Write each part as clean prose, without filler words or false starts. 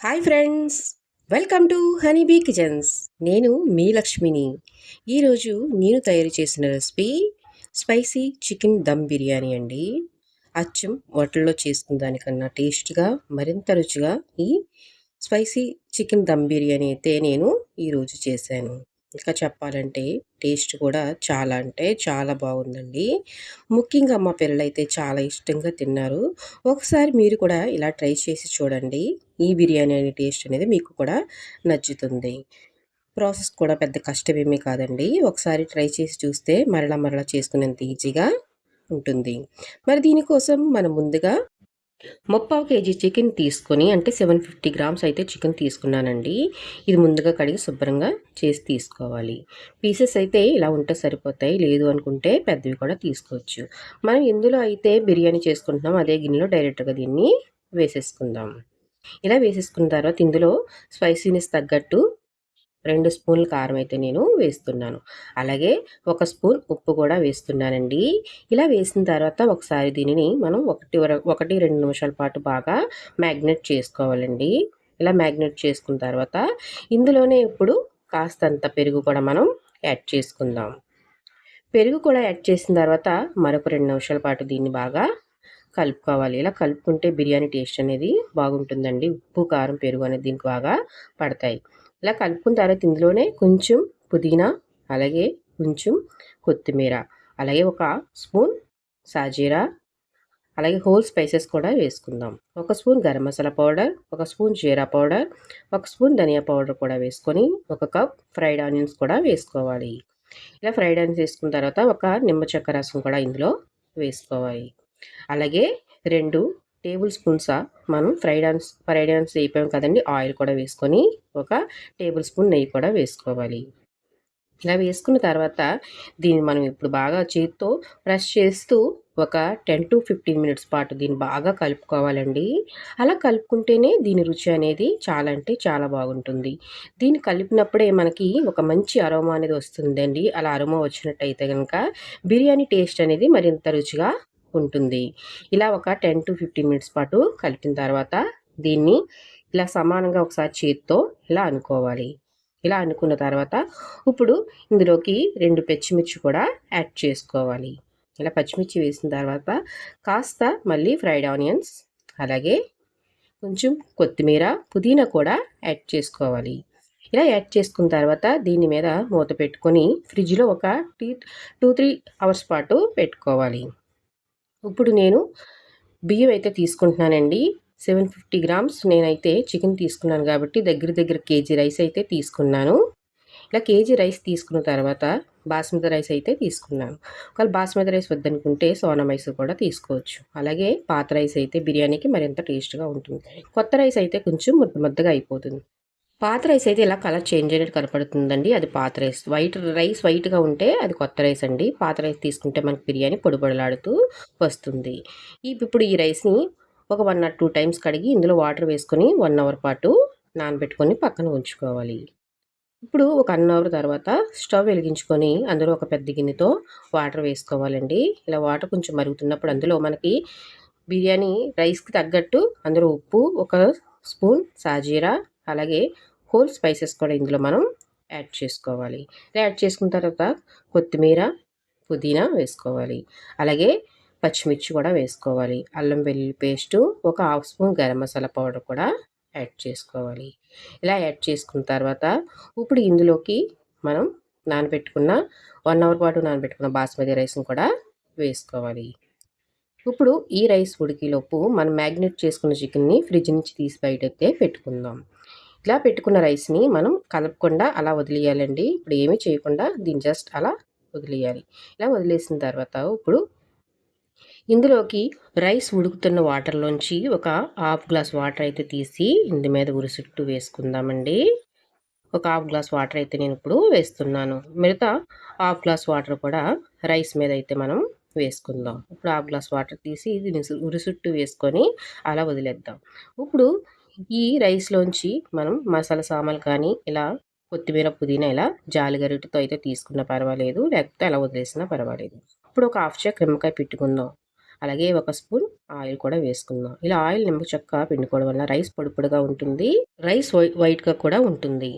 Hi friends, welcome to honeybee kitchens. నేను మీ లక్ష్మిని. ఈరోజు నేను తయారు చేసిన recipe spicy chicken dum biryani అండి. అచ్చం హోటల్లో చేసుకున్న దానికన్నా టేస్ట్గా మరింత రుచిగా ఈ స్పైసీ చికెన్ దమ్ బిర్యానీ అయితే నేను ఈరోజు చేశాను. ఇంకా చెప్పాలంటే టేస్ట్ కూడా చాలా అంటే చాలా బాగుందండి. ముఖ్యంగా మా పిల్లలైతే చాలా ఇష్టంగా తిన్నారు. ఒకసారి మీరు కూడా ఇలా ట్రై చేసి చూడండి. ఈ బిర్యానీ అనే టేస్ట్ అనేది మీకు కూడా నచ్చుతుంది. ప్రాసెస్ కూడా పెద్ద కష్టమేమీ కాదండి. ఒకసారి ట్రై చేసి చూస్తే మరలా మరలా చేసుకునేంత ఈజీగా ఉంటుంది. మరి దీనికోసం మనం ముందుగా ముప్పావు కేజీ చికెన్ తీసుకొని, అంటే 750 గ్రామ్స్ అయితే చికెన్ తీసుకున్నానండి. ఇది ముందుగా కడిగి శుభ్రంగా చేసి తీసుకోవాలి. పీసెస్ అయితే ఇలా ఉంటే సరిపోతాయి, లేదు అనుకుంటే పెద్దవి కూడా తీసుకోవచ్చు. మనం ఎందులో అయితే బిర్యానీ చేసుకుంటున్నాం అదే గిన్నెలో డైరెక్ట్గా దీన్ని వేసేసుకుందాం. ఇలా వేసేసుకున్న తర్వాత ఇందులో స్పైసీనెస్ తగ్గట్టు 2 స్పూన్ల కారం అయితే నేను వేస్తున్నాను. అలాగే 1 స్పూన్ ఉప్పు కూడా వేస్తున్నానండి. ఇలా వేసిన తర్వాత ఒకసారి దీనిని మనం 2 నిమిషాల పాటు బాగా మ్యాగ్నేట్ చేసుకోవాలండి. ఇలా మ్యాగ్నేట్ చేసుకున్న తర్వాత ఇందులోనే ఇప్పుడు కాస్తంత పెరుగు కూడా మనం యాడ్ చేసుకుందాం. పెరుగు కూడా యాడ్ చేసిన తర్వాత మరొక 2 నిమిషాల పాటు దీన్ని బాగా కలుపుకోవాలి. ఇలా కలుపుకుంటే బిర్యానీ టేస్ట్ అనేది బాగుంటుందండి. ఉప్పు, కారం, పెరుగు అనేది దీనికి బాగా పడతాయి. ఇలా కలుపుకున్న తర్వాత ఇందులోనే కొంచెం పుదీనా, అలాగే కొంచెం కొత్తిమీర, అలాగే 1 స్పూన్ సాజీరా, అలాగే హోల్ స్పైసెస్ కూడా వేసుకుందాం. 1 spoon garam masala powder, 1 spoon jeera powder, 1 spoon dhania powder కూడా వేసుకొని 1 కప్ ఫ్రైడ్ ఆనియన్స్ కూడా వేసుకోవాలి. ఇలా ఫ్రైడ్ ఆనియన్స్ వేసుకున్న తర్వాత 1 నిమ్మ చెక్క రసం కూడా ఇందులో వేసుకోవాలి. అలాగే 2 టేబుల్ స్పూన్స్ మనం ఫ్రైడ్ ఆనియన్స్ వేపాం కదండి, ఆయిల్ కూడా వేసుకొని 1 టేబుల్ స్పూన్ నెయ్యి కూడా వేసుకోవాలి. ఇలా వేసుకున్న తర్వాత దీన్ని మనం ఇప్పుడు బాగా చేత్తో ప్రెస్ చేస్తూ ఒక 10-15 మినిట్స్ పాటు దీన్ని బాగా కలుపుకోవాలండి. అలా కలుపుకుంటేనే దీని రుచి అనేది చాలా అంటే చాలా బాగుంటుంది. దీన్ని కలిపినప్పుడే మనకి ఒక మంచి అరోమా అనేది వస్తుందండి. అలా అరోమా వచ్చినట్టయితే కనుక బిర్యానీ టేస్ట్ అనేది మరింత రుచిగా ఉంటుంది. ఇలా ఒక 10-15 మినిట్స్ పాటు కలిపిన తర్వాత దీన్ని ఇలా సమానంగా ఒకసారి చేత్తో ఇలా అనుకోవాలి. ఇలా అనుకున్న తర్వాత ఇప్పుడు ఇందులోకి 2 పచ్చిమిర్చి కూడా యాడ్ చేసుకోవాలి. ఇలా పచ్చిమిర్చి వేసిన తర్వాత కాస్త మళ్ళీ ఫ్రైడ్ ఆనియన్స్, అలాగే కొంచెం కొత్తిమీర, పుదీనా కూడా యాడ్ చేసుకోవాలి. ఇలా యాడ్ చేసుకున్న తర్వాత దీని మీద మూత పెట్టుకొని ఫ్రిడ్జ్లో ఒక 2-3 అవర్స్ పాటు పెట్టుకోవాలి. ఇప్పుడు నేను బియ్యం అయితే తీసుకుంటున్నానండి. 750 గ్రామ్స్ నేనైతే చికెన్ తీసుకున్నాను కాబట్టి దగ్గర దగ్గర కేజీ రైస్ అయితే తీసుకున్నాను. ఇలా కేజీ రైస్ తీసుకున్న తర్వాత బాస్మతి రైస్ అయితే తీసుకున్నాను. ఒకవేళ బాస్మతి రైస్ వద్దనుకుంటే సోనా మైసూర్ కూడా తీసుకోవచ్చు. అలాగే పాత రైస్ అయితే బిర్యానీకి మరింత టేస్ట్గా ఉంటుంది. కొత్త రైస్ అయితే కొంచెం ముద్దగా అయిపోతుంది. పాత రైస్ అయితే ఇలా కలర్ చేంజ్ అయినట్టు కనపడుతుందండి, అది పాత రైస్. రైస్ వైట్గా ఉంటే అది కొత్త రైస్ అండి. పాత రైస్ తీసుకుంటే మనకి బిర్యానీ పొడిలాడుతూ వస్తుంది. ఇప్పుడు ఈ రైస్ని ఒక 1 or 2 టైమ్స్ కడిగి ఇందులో వాటర్ వేసుకొని 1 అవర్ పాటు నానబెట్టుకొని పక్కన ఉంచుకోవాలి. ఇప్పుడు ఒక 1 అవర్ తర్వాత స్టవ్ వెలిగించుకొని అందులో ఒక పెద్ద గిన్నెతో వాటర్ వేసుకోవాలండి. ఇలా వాటర్ కొంచెం మరుగుతున్నప్పుడు అందులో మనకి బిర్యానీ రైస్కి తగ్గట్టు అందులో ఉప్పు, 1 స్పూన్ సాజీరా, అలాగే హోల్ స్పైసెస్ కూడా ఇందులో మనం యాడ్ చేసుకోవాలి. ఇలా యాడ్ చేసుకున్న తర్వాత కొత్తిమీర, పుదీనా వేసుకోవాలి. అలాగే పచ్చిమిర్చి కూడా వేసుకోవాలి. అల్లం వెల్లుల్లి paste, 1/2 spoon garam masala powder కూడా యాడ్ చేసుకోవాలి. ఇలా యాడ్ చేసుకున్న తర్వాత ఇప్పుడు ఇందులోకి మనం నానబెట్టుకున్న 1 అవర్ పాటు నానబెట్టుకున్న బాస్మతి రైస్ని కూడా వేసుకోవాలి. ఇప్పుడు ఈ రైస్ ఉడికేలోపు మనం మ్యాగ్నేట్ చేసుకున్న చికెన్ని ఫ్రిడ్జ్ నుంచి తీసి బయటైతే పెట్టుకుందాం. ఇలా పెట్టుకున్న రైస్ని మనం కలపకుండా అలా వదిలేయాలండి. ఇప్పుడు ఏమీ చేయకుండా దీన్ని జస్ట్ అలా వదిలేయాలి. ఇలా వదిలేసిన తర్వాత ఇప్పుడు ఇందులోకి రైస్ ఉడుకుతున్న వాటర్లోంచి ఒక హాఫ్ గ్లాస్ వాటర్ అయితే తీసి ఇందు మీద ఉరిసుట్టు వేసుకుందామండి. ఒక హాఫ్ గ్లాస్ వాటర్ అయితే నేను ఇప్పుడు వేస్తున్నాను. మిగతా హాఫ్ గ్లాస్ వాటర్ కూడా రైస్ మీద అయితే మనం వేసుకుందాం. ఇప్పుడు హాఫ్ గ్లాస్ వాటర్ తీసి దీన్ని ఉరిసుట్టు వేసుకొని అలా వదిలేద్దాం. ఇప్పుడు ఈ రైస్లోంచి మనం మసాలా సామాన్లు కానీ ఇలా కొత్తిమీర, పుదీనా ఇలా జాలిగరిటతో అయితే తీసుకున్నా పర్వాలేదు, లేకపోతే అలా వదిలేసినా పర్వాలేదు. ఇప్పుడు ఒక హాఫ్ చెక్క నిమ్మకాయ పెట్టుకుందాం. అలాగే ఒక స్పూన్ ఆయిల్ కూడా వేసుకుందాం. ఇలా ఆయిల్ నిమ్మచక్క పిండుకోవడం వల్ల రైస్ పొడి పొడిగా ఉంటుంది. రైస్ వైట్‌గా కూడా ఉంటుంది.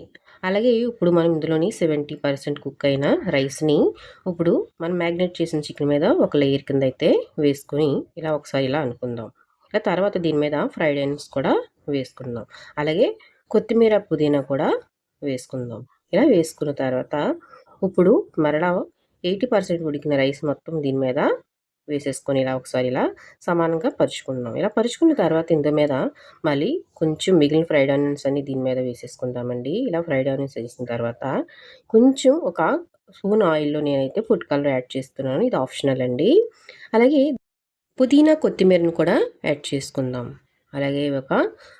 అలాగే ఇప్పుడు మనం ఇందులోని 70% కుక్ అయిన రైస్‌ని ఇప్పుడు మనం మ్యాగ్నేట్ చేసిన చికెన్ మీద ఒక లేయర్ కింద అయితే వేసుకొని ఇలా ఒకసారి ఇలా అనుకుందాం. ఇలా తర్వాత దీని మీద ఫ్రైడ్ ఆనియన్స్ కూడా వేసుకుందాం. అలాగే కొత్తిమీర, పుదీనా కూడా వేసుకుందాం. ఇలా వేసుకున్న తర్వాత ఇప్పుడు మరలా 80% ఉడికిన రైస్ మొత్తం దీని మీద వేసేసుకొని ఇలా ఒకసారి ఇలా సమానంగా పరుచుకుందాం. ఇలా పరుచుకున్న తర్వాత ఇందు మీద మళ్ళీ కొంచెం మిగిలిన ఫ్రైడ్ ఆనియన్స్ అన్ని దీని మీద వేసేసుకుందామండి. ఇలా ఫ్రైడ్ ఆనియన్స్ వేసిన తర్వాత కొంచెం ఒక స్పూన్ ఆయిల్‌లో నేనైతే ఫుడ్ కలర్ యాడ్ చేస్తున్నాను. ఇది ఆప్షనల్ అండి. అలాగే పుదీనా, కొత్తిమీరను కూడా యాడ్ చేసుకుందాం. అలాగే ఒక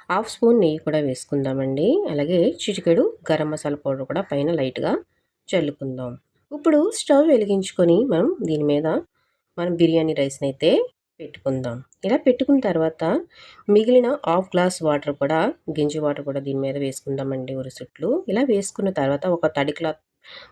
హాఫ్ స్పూన్ నెయ్యి కూడా వేసుకుందామండి. అలాగే చిటికెడు గరం మసాలా పౌడర్ కూడా పైన లైట్‌గా చల్లుకుందాం. ఇప్పుడు స్టవ్ వెలిగించుకొని దీని మీద మనం బిర్యానీ రైస్‌ని అయితే పెట్టుకుందాం. ఇలా పెట్టుకున్న తర్వాత మిగిలిన హాఫ్ గ్లాస్ వాటర్ కూడా గెంజి వాటర్ కూడా దీని మీద వేసుకుందామండి ఉరుసుట్లు. ఇలా వేసుకున్న తర్వాత ఒక తడి క్లాత్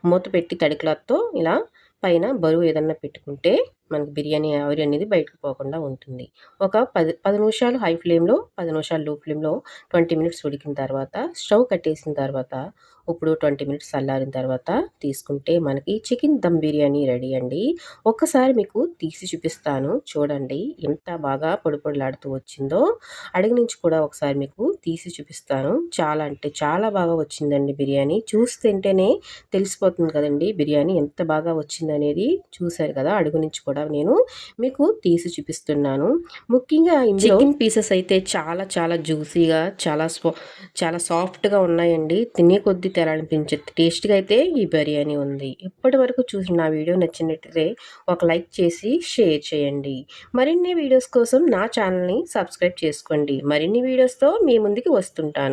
మూత పెట్టి తడి క్లాత్‌తో ఇలా పైన బరువు ఏదన్నా పెట్టుకుంటే మనకి బిర్యానీ ఆవిరి అనేది బయటకు పోకుండా ఉంటుంది. ఒక 10 నిమిషాలు హై ఫ్లేమ్‌లో, 10 నిమిషాలు లో ఫ్లేమ్‌లో 20 మినిట్స్ ఉడికిన తర్వాత స్టవ్ కట్టేసిన తర్వాత ఇప్పుడు 20 మినిట్స్ చల్లారిన తర్వాత తీసుకుంటే మనకి చికెన్ దమ్ బిర్యానీ రెడీ అండి. ఒక్కసారి మీకు తీసి చూపిస్తాను చూడండి. ఎంత బాగా పొడి పొడిలాడుతూ వచ్చిందో. అడుగు నుంచి కూడా ఒకసారి మీకు తీసి చూపిస్తాను. చాలా అంటే చాలా బాగా వచ్చిందండి బిర్యానీ. చూస్తుంటేనే తెలిసిపోతుంది కదండీ బిర్యానీ ఎంత బాగా వచ్చిందనేది. చూసారు కదా! అడుగు నుంచి కూడా నేను మీకు తీసి చూపిస్తున్నాను. ముఖ్యంగా ఇందులో చికెన్ పీసెస్ అయితే చాలా చాలా జ్యూసీగా చాలా సాఫ్ట్‌గా ఉన్నాయండి. తినే కొద్దీ తినాలనిపించే టేస్ట్‌గా అయితే ఈ బిర్యానీ ఉంది. ఇప్పటివరకు చూసిన నా వీడియో నచ్చినట్లయితే ఒక లైక్ చేసి షేర్ చేయండి. మరిన్ని వీడియోస్ కోసం నా ఛానల్‌ని సబ్స్క్రైబ్ చేసుకోండి. మరిన్ని వీడియోస్‌తో మీ ముందుకి వస్తుంటాను.